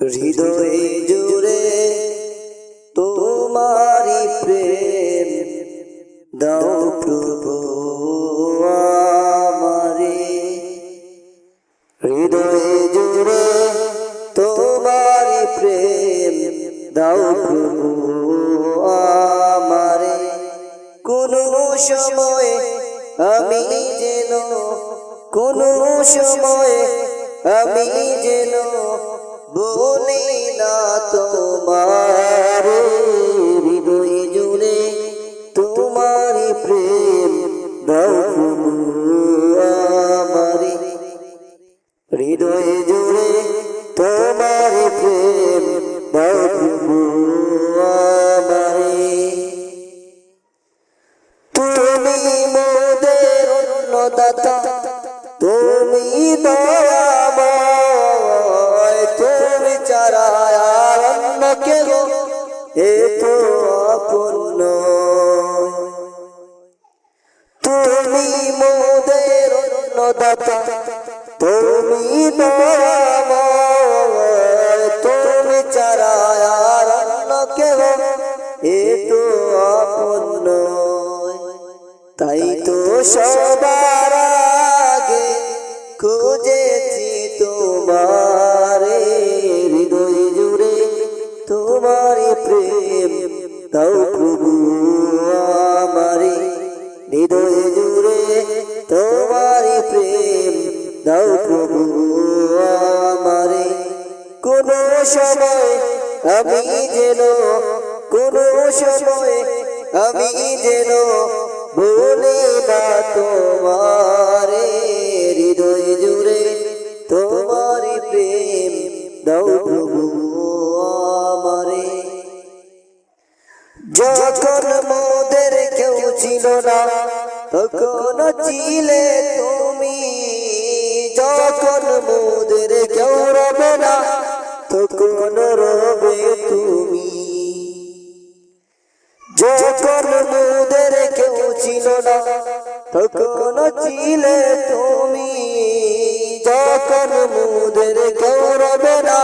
হৃদয়ে জুড়ে তোমারি প্রেম দাও প্রভু আমারে। হৃদয়ে জুড়ে তোমারি প্রেম দাও প্রভু আমারে। কোন সময় আমি যেন কোন সময় আমি যেন বলি না তোমার। হৃদয়ে জুড়ে তোমারি প্রেম দাও প্রভু আমারে। হৃদয়ে জুড়ে তোমারি প্রেম দাও প্রভু আমারে। তুমি মোদের অন্নদাতা, তুমি দয়াময়, তুমি ছাড়া আর অন্য কেহ এ তো আপন নয়। তুমি মোদের অন্নদাতা, তুমি দয়াময়, তুমি ছাড়া আর অন্য কেহ এ তো আপন নয়। তাই তো সবার আগে খুঁজেছি তোমারে। হৃদয় জুড়ে তোমারি প্রেম দাও প্রভু আমারে। হৃদয় জুড়ে তোমারি প্রেম দাও প্রভু আমারে। কোন সময় আমি যেন কোন সময় আমি যেন বলি না তোমারে। হৃদয় জুড়ে তোমারি প্রেম দাও প্রভু আমারে। যখন মোদের কেউ ছিল না তখন ছিলে তুমি, যখন মোদের কেউ রবে না তখন রবে তুমি। যখন মোদের কেউ ছিল না তখন ছিলে তুমি, যখন মোদের কেউ রবে না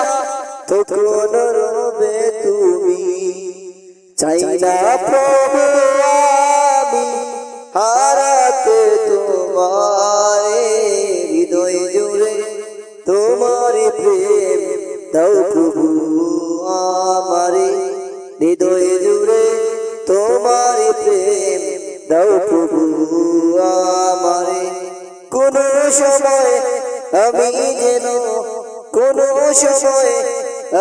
তখন রবে তুমি। চাই না প্রভু আমি হারাতে তোমারে। হৃদয় জুড়ে তোমারি প্রেম দাও প্রভু আমারে। হৃদয় জুড়ে তোমারি প্রেম দাও প্রভু আমারে। কোন সময় আমি যেন কোন সময়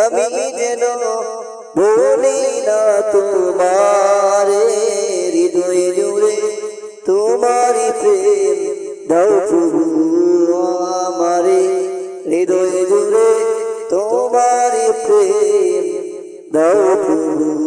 আমি যেন বলি না তোমারে। হৃদয় জুড়ে তোমারি প্রেম দাও প্রভু আমারে। হৃদয় জুড়ে তোমারি প্রেম দাও প্রভু।